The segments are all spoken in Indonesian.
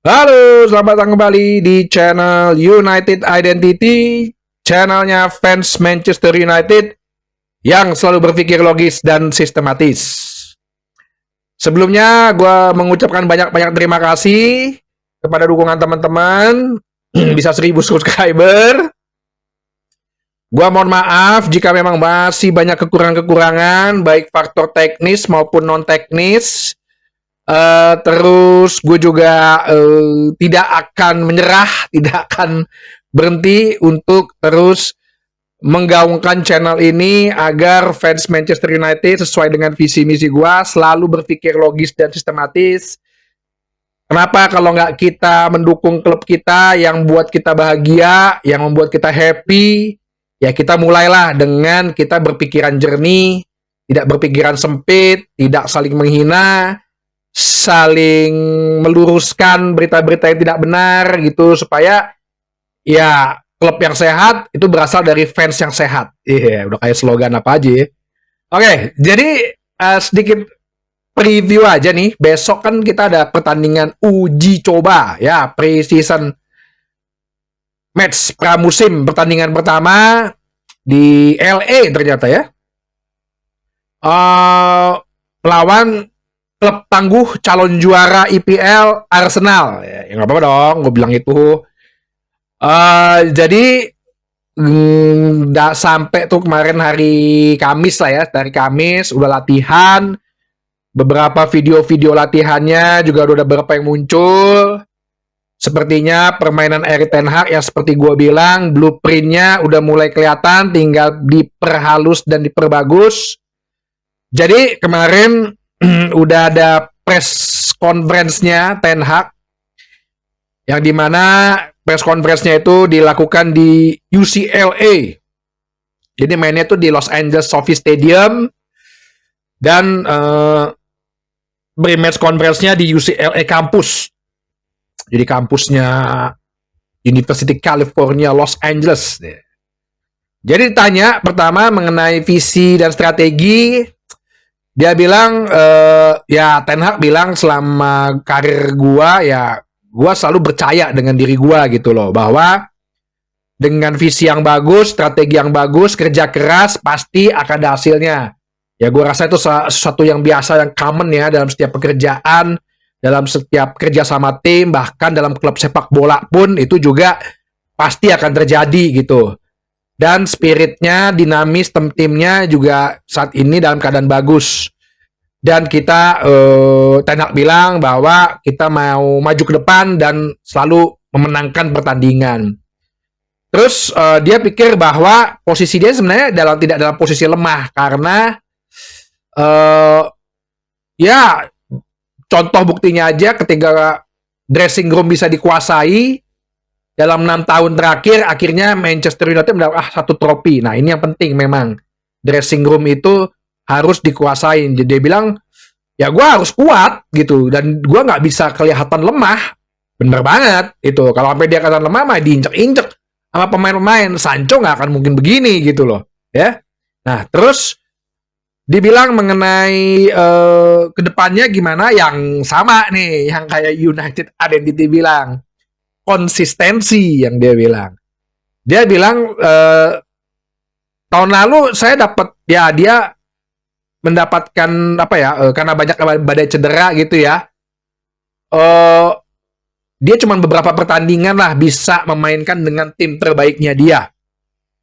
Halo, selamat datang kembali di channel United Identity, channelnya fans Manchester United yang selalu berpikir logis dan sistematis. Sebelumnya, gue mengucapkan banyak-banyak terima kasih kepada dukungan teman-teman, bisa 1000 subscriber. Gue mohon maaf jika memang masih banyak kekurangan-kekurangan, baik faktor teknis maupun non-teknis. Terus gue juga tidak akan menyerah, tidak akan berhenti untuk terus menggaungkan channel ini agar fans Manchester United sesuai dengan visi misi gue selalu berpikir logis dan sistematis. Kenapa kalau nggak kita mendukung klub kita yang buat kita bahagia, yang membuat kita happy, ya kita mulailah dengan kita berpikiran jernih, tidak berpikiran sempit, tidak saling menghina, saling meluruskan berita-berita yang tidak benar gitu, supaya ya klub yang sehat itu berasal dari fans yang sehat. Iya, udah kayak slogan apa aja ya. Oke, jadi sedikit preview aja nih. Besok kan kita ada pertandingan uji coba ya, pre-season match pramusim, pertandingan pertama di LA ternyata ya. Lawan klub tangguh calon juara IPL Arsenal. Ya nggak apa-apa dong, gue bilang itu. Jadi nggak sampai tuh kemarin hari Kamis lah ya, dari Kamis udah latihan. Beberapa video-video latihannya juga udah beberapa yang muncul. Sepertinya permainan Erik ten Hag yang seperti gue bilang, blueprintnya udah mulai kelihatan, tinggal diperhalus dan diperbagus. Jadi kemarin udah ada press conference-nya Ten Hag, yang dimana press conference-nya itu dilakukan di UCLA. Jadi mainnya tuh di Los Angeles Sophie Stadium, dan pre-match conference-nya di UCLA kampus. Jadi kampusnya University California Los Angeles. Jadi ditanya pertama mengenai visi dan strategi. Dia bilang, ya Ten Hag bilang selama karir gua ya gua selalu percaya dengan diri gua gitu loh, bahwa dengan visi yang bagus, strategi yang bagus, kerja keras pasti akan ada hasilnya. Ya gua rasa itu sesuatu yang biasa, yang common ya dalam setiap pekerjaan, dalam setiap kerja sama tim, bahkan dalam klub sepak bola pun itu juga pasti akan terjadi gitu. Dan spiritnya dinamis, timnya juga saat ini dalam keadaan bagus. Dan kita Ten Hag bilang bahwa kita mau maju ke depan dan selalu memenangkan pertandingan. Terus dia pikir bahwa posisi dia sebenarnya tidak dalam posisi lemah, karena ya contoh buktinya aja ketika dressing room bisa dikuasai dalam 6 tahun terakhir, akhirnya Manchester United mendapat 1 trofi. Nah ini yang penting, memang dressing room itu harus dikuasain. Jadi dia bilang, ya gue harus kuat gitu, dan gue nggak bisa kelihatan lemah. Bener banget itu. Kalau sampai dia kelihatan lemah mah diinjek-injek sama pemain-pemain. Sancho nggak akan mungkin begini gitu loh ya. Nah terus dibilang mengenai kedepannya gimana, yang sama nih yang kayak United Identity bilang, konsistensi. Yang dia bilang tahun lalu saya dapat, ya dia mendapatkan apa ya, karena banyak badai cedera gitu ya, dia cuma beberapa pertandingan lah bisa memainkan dengan tim terbaiknya dia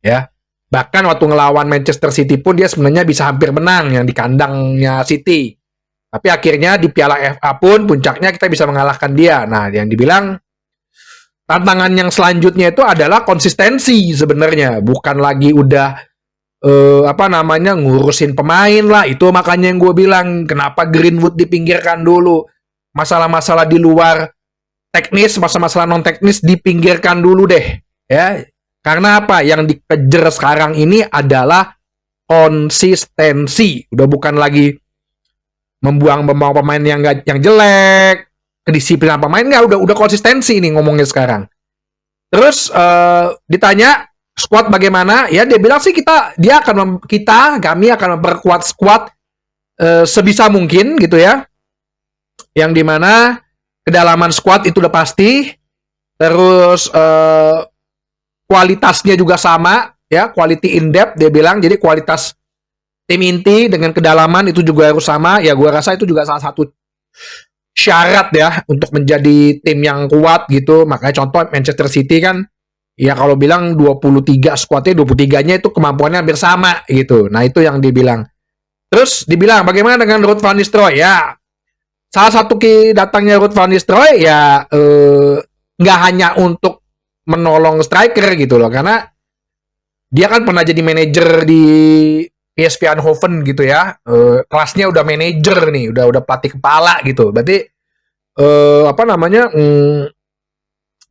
ya. Bahkan waktu ngelawan Manchester City pun dia sebenarnya bisa hampir menang yang di kandangnya City, tapi akhirnya di Piala FA pun puncaknya kita bisa mengalahkan dia. Nah yang dibilang tantangan yang selanjutnya itu adalah konsistensi sebenarnya, bukan lagi udah ngurusin pemain lah. Itu makanya yang gue bilang, kenapa Greenwood dipinggirkan dulu, masalah-masalah di luar teknis, masalah-masalah non teknis dipinggirkan dulu deh ya. Karena apa, yang dikejar sekarang ini adalah konsistensi. Udah bukan lagi membuang pemain yang jelek, kedisiplinan pemain, nggak, udah konsistensi ini ngomongnya sekarang. Terus ditanya squad bagaimana, ya dia bilang sih kami akan memperkuat squad sebisa mungkin gitu ya, yang dimana kedalaman squad itu udah pasti. Terus kualitasnya juga sama, ya, quality in depth dia bilang. Jadi kualitas tim inti dengan kedalaman itu juga harus sama. Ya gua rasa itu juga salah satu syarat ya untuk menjadi tim yang kuat gitu. Makanya contoh Manchester City kan, ya kalau bilang 23 squadnya, 23-nya itu kemampuannya hampir sama gitu. Nah itu yang dibilang. Terus dibilang bagaimana dengan Ruud van Nistelrooy? Ya salah satu datangnya Ruud van Nistelrooy ya nggak hanya untuk menolong striker gitu loh, karena dia kan pernah jadi manajer di PSV Eindhoven gitu ya. Kelasnya udah manajer nih, udah pelatih kepala gitu. Berarti apa namanya?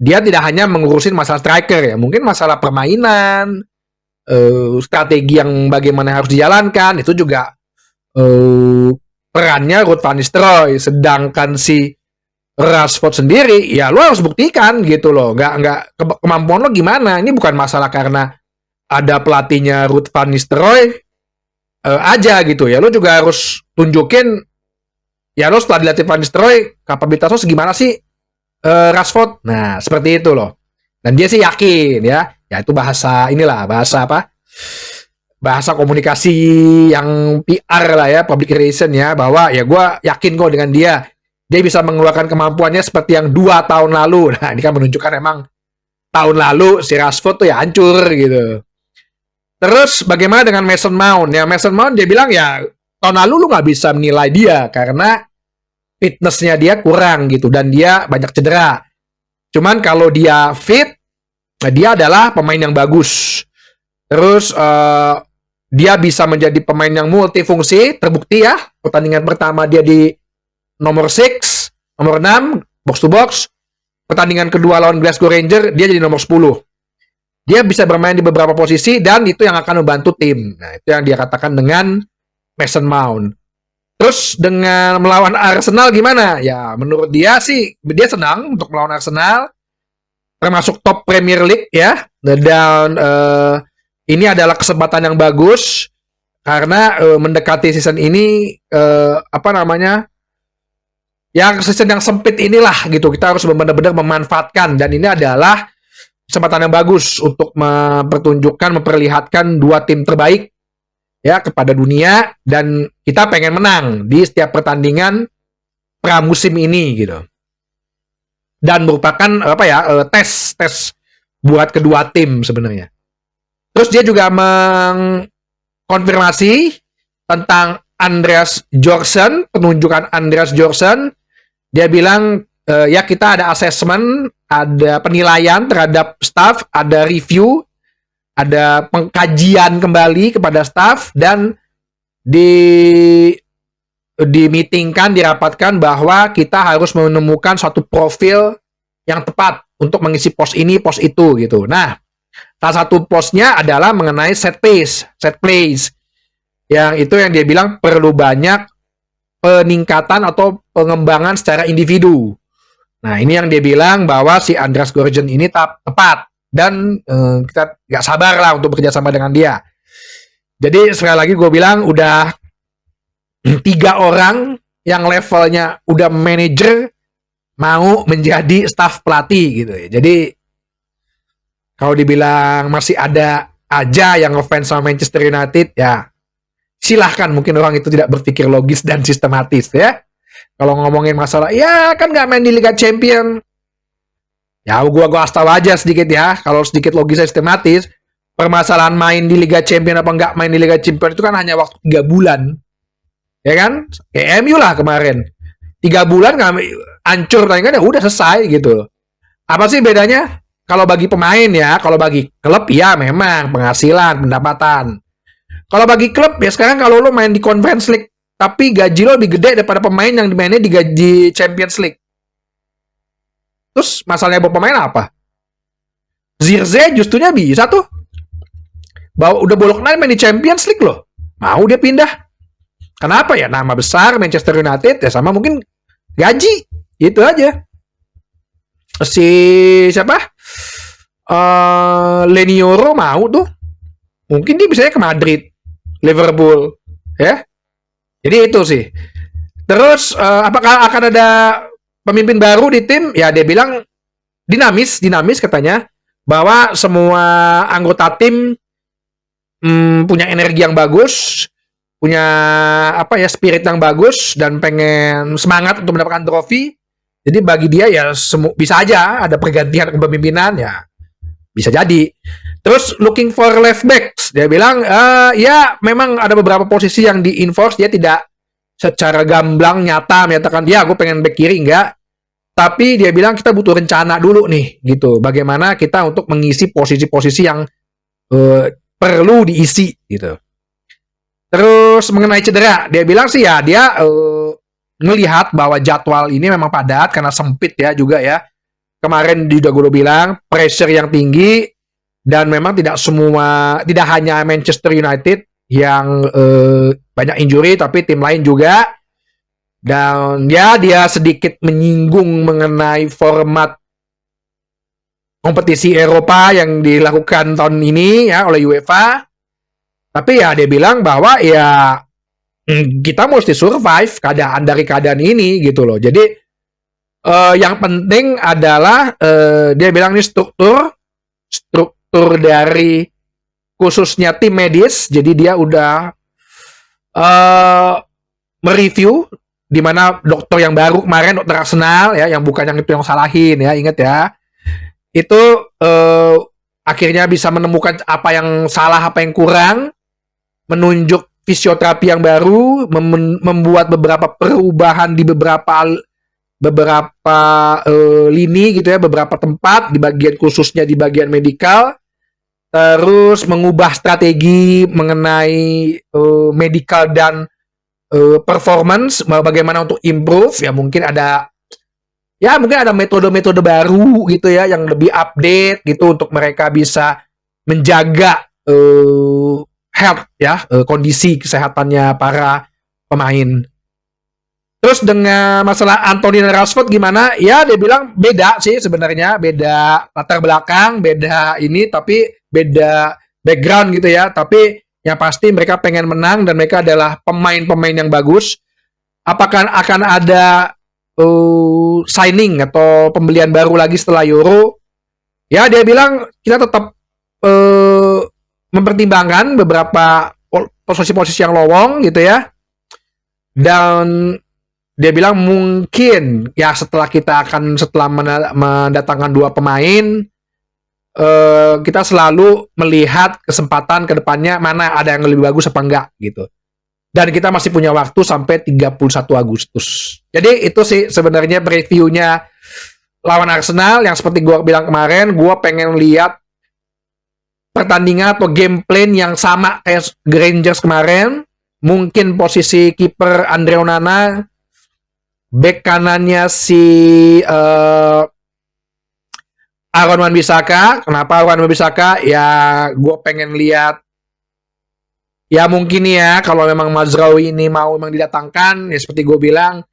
Dia tidak hanya mengurusin masalah striker ya, mungkin masalah permainan, strategi yang bagaimana harus dijalankan itu juga perannya Ruud van Nistelrooy. Sedangkan si Rashford sendiri ya lo harus buktikan gitu loh, nggak kemampuan lo gimana. Ini bukan masalah karena ada pelatihnya Ruud van Nistelrooy aja gitu ya, lo juga harus tunjukin ya lo setelah dilatih Van Nistelrooy kapabilitas lo segimana sih Rashford. Nah seperti itu loh, dan dia sih yakin ya itu bahasa inilah, bahasa apa, bahasa komunikasi yang PR lah ya, public relation ya, bahwa ya gue yakin kok dengan dia bisa mengeluarkan kemampuannya seperti yang 2 tahun lalu. Nah ini kan menunjukkan emang tahun lalu si Rashford tuh ya hancur gitu. Terus bagaimana dengan Mason Mount? Ya Mason Mount dia bilang ya tahun lalu lu nggak bisa menilai dia karena fitnessnya dia kurang gitu dan dia banyak cedera. Cuman kalau dia fit, dia adalah pemain yang bagus. Terus dia bisa menjadi pemain yang multifungsi, terbukti ya. Pertandingan pertama dia di nomor 6, nomor 6, box to box. Pertandingan kedua lawan Glasgow Rangers, dia jadi nomor 10. Dia bisa bermain di beberapa posisi dan itu yang akan membantu tim. Nah, itu yang dia katakan dengan Mason Mount. Terus dengan melawan Arsenal gimana? Ya, menurut dia sih dia senang untuk melawan Arsenal. Termasuk top Premier League ya. Dan ini adalah kesempatan yang bagus karena mendekati season ini apa namanya? Yang season yang sempit inilah gitu. Kita harus benar-benar memanfaatkan, dan ini adalah kesempatan yang bagus untuk mempertunjukkan, memperlihatkan 2 tim terbaik ya kepada dunia, dan kita pengen menang di setiap pertandingan pramusim ini gitu. Dan merupakan apa ya, tes buat kedua tim sebenarnya. Terus dia juga mengkonfirmasi tentang Andreas Johnson, penunjukan Andreas Johnson. Dia bilang ya kita ada assessment, ada penilaian terhadap staff, ada review, ada pengkajian kembali kepada staff, dan dimeetingkan, dirapatkan bahwa kita harus menemukan suatu profil yang tepat untuk mengisi pos ini, pos itu gitu. Nah, salah satu posnya adalah mengenai set plays. Yang itu yang dia bilang perlu banyak peningkatan atau pengembangan secara individu. Nah, ini yang dia bilang bahwa si Andreas Gorgen ini tepat, dan kita gak sabar lah untuk bekerja sama dengan dia. Jadi sekali lagi gue bilang udah 3 orang yang levelnya udah manajer mau menjadi staff pelatih gitu ya. Jadi kalau dibilang masih ada aja yang ngefans sama Manchester United, ya silahkan, mungkin orang itu tidak berpikir logis dan sistematis ya. Kalau ngomongin masalah, ya kan gak main di Liga Champion. Ya gua tahu aja sedikit ya. Kalau sedikit logis dan sistematis, permasalahan main di Liga Champion apa nggak main di Liga Champion itu kan hanya waktu 3 bulan. Ya kan? Kayak MU lah kemarin. 3 bulan nggak hancur pertandingan, ya udah selesai gitu. Apa sih bedanya? Kalau bagi pemain ya, kalau bagi klub ya memang penghasilan, pendapatan. Kalau bagi klub ya sekarang kalau lo main di Conference League tapi gaji lo lebih gede daripada pemain yang dimainnya di gaji Champions League. Terus masalahnya buat pemain apa? Zirze justrunya bisa tuh. Udah bolok main di Champions League loh. Mau dia pindah. Kenapa ya? Nama besar Manchester United ya, sama mungkin gaji. Itu aja. Si siapa? Lenioro mau tuh. Mungkin dia bisanya ke Madrid, Liverpool, ya. Jadi itu sih. Terus apakah akan ada pemimpin baru di tim, ya dia bilang dinamis katanya, bahwa semua anggota tim punya energi yang bagus, punya apa ya, spirit yang bagus, dan pengen semangat untuk mendapatkan trofi. Jadi bagi dia ya bisa aja ada pergantian kepemimpinan, ya bisa jadi. Terus looking for left backs, dia bilang ya memang ada beberapa posisi yang di enforce, dia tidak secara gamblang nyata menyatakan ya gue pengen back kiri, enggak. Tapi dia bilang kita butuh rencana dulu nih gitu, bagaimana kita untuk mengisi posisi-posisi yang perlu diisi gitu. Terus mengenai cedera, dia bilang sih ya dia melihat bahwa jadwal ini memang padat karena sempit ya juga ya. Kemarin juga gue udah bilang pressure yang tinggi, dan memang tidak hanya Manchester United yang banyak injury, tapi tim lain juga. Dan ya dia sedikit menyinggung mengenai format kompetisi Eropa yang dilakukan tahun ini ya oleh UEFA. Tapi ya dia bilang bahwa ya kita mesti survive dari keadaan ini gitu loh. Jadi yang penting adalah dia bilang ini struktur dari khususnya tim medis. Jadi dia udah mereview di mana dokter yang baru kemarin, dokter Arsenal ya, yang bukan yang itu yang salahin ya, ingat ya. Itu akhirnya bisa menemukan apa yang salah, apa yang kurang, menunjuk fisioterapi yang baru, membuat beberapa perubahan di beberapa lini gitu ya, beberapa tempat di bagian khususnya di bagian medikal. Terus mengubah strategi mengenai medical dan performance, bagaimana untuk improve ya, mungkin ada metode-metode baru gitu ya yang lebih update gitu untuk mereka bisa menjaga health ya, kondisi kesehatannya para pemain. Terus dengan masalah Anthony dan Rashford gimana? Ya dia bilang beda sih sebenarnya, beda latar belakang, beda ini, tapi beda background gitu ya. Tapi yang pasti mereka pengen menang dan mereka adalah pemain-pemain yang bagus. Apakah akan ada signing atau pembelian baru lagi setelah Euro? Ya dia bilang kita tetap mempertimbangkan beberapa posisi-posisi yang lowong gitu ya. Dan dia bilang mungkin ya setelah mendatangkan 2 pemain, kita selalu melihat kesempatan ke depannya mana ada yang lebih bagus apa enggak gitu. Dan kita masih punya waktu sampai 31 Agustus. Jadi itu sih sebenarnya previewnya lawan Arsenal, yang seperti gue bilang kemarin, gue pengen lihat pertandingan atau game plan yang sama kayak Rangers kemarin. Mungkin posisi kiper Andre Onana, back kanannya si Aaron Wan-Bissaka. Kenapa Aaron Wan-Bissaka? Ya gue pengen lihat, ya mungkin ya kalau memang Mazraoui ini mau memang didatangkan, ya seperti gue bilang,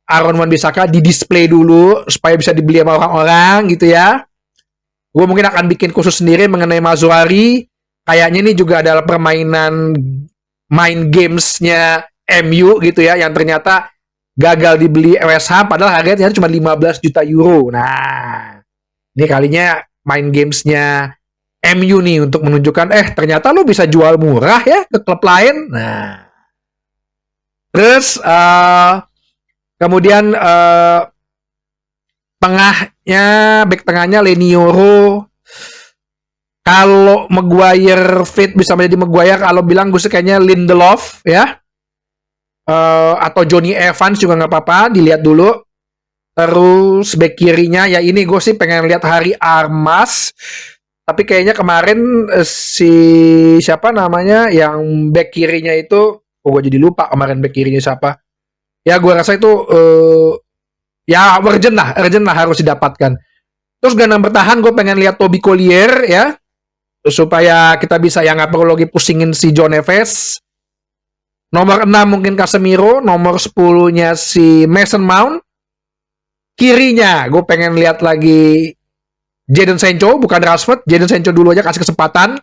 Aaron Wan-Bissaka di-display dulu supaya bisa dibeli sama orang-orang gitu ya. Gue mungkin akan bikin khusus sendiri mengenai Mazraoui. Kayaknya ini juga adalah permainan main gamesnya MU gitu ya, yang ternyata gagal dibeli West Ham padahal harganya cuma 15 juta euro. Nah, ini kalinya main gamesnya MU nih untuk menunjukkan ternyata lu bisa jual murah ya ke klub lain. Nah, terus kemudian back tengahnya Lenioro. Kalau Maguire fit bisa menjadi Maguire, kalau bilang gue sih kayaknya Lindelof ya. Atau Johnny Evans juga nggak apa-apa, dilihat dulu. Terus back kirinya ya ini gue sih pengen lihat Harry Armas. Tapi kayaknya kemarin si siapa namanya yang back kirinya itu, gue jadi lupa kemarin back kirinya siapa. Ya gue rasa itu ya urgent lah harus didapatkan. Terus gelandang bertahan gue pengen lihat Toby Collier ya, supaya kita bisa ya nggak perlu lagi pusingin si John Neves. Nomor 6 mungkin Casemiro, nomor 10-nya si Mason Mount. Kirinya gue pengen lihat lagi Jadon Sancho, bukan Rashford. Jadon Sancho dulu aja, kasih kesempatan.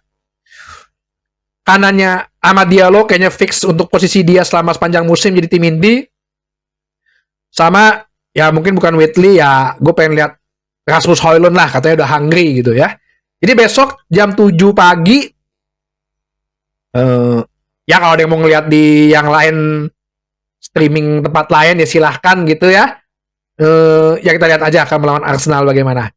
Kanannya Amad Diallo kayaknya fix untuk posisi dia selama sepanjang musim jadi tim inti. Sama ya mungkin bukan Whitley ya, gue pengen lihat Rasmus Højlund lah, katanya udah hungry gitu ya. Jadi besok jam 7 pagi, ya kalau ada yang mau ngeliat di yang lain, streaming tempat lain ya silahkan gitu ya. Ya kita lihat aja akan melawan Arsenal bagaimana.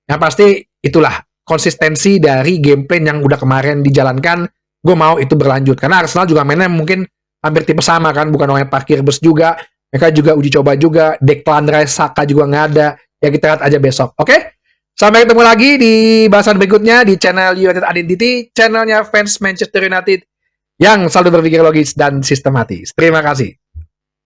Yang pasti itulah konsistensi dari game plan yang udah kemarin dijalankan. Gue mau itu berlanjut karena Arsenal juga mainnya mungkin hampir tipe sama kan, bukan orang yang parkir bus juga. Mereka juga uji coba juga. Declan Rice, Saka juga nggak ada. Ya kita lihat aja besok. Oke? Sampai ketemu lagi di bahasan berikutnya di channel United Identity, channelnya fans Manchester United yang selalu berpikir logis dan sistematis. Terima kasih.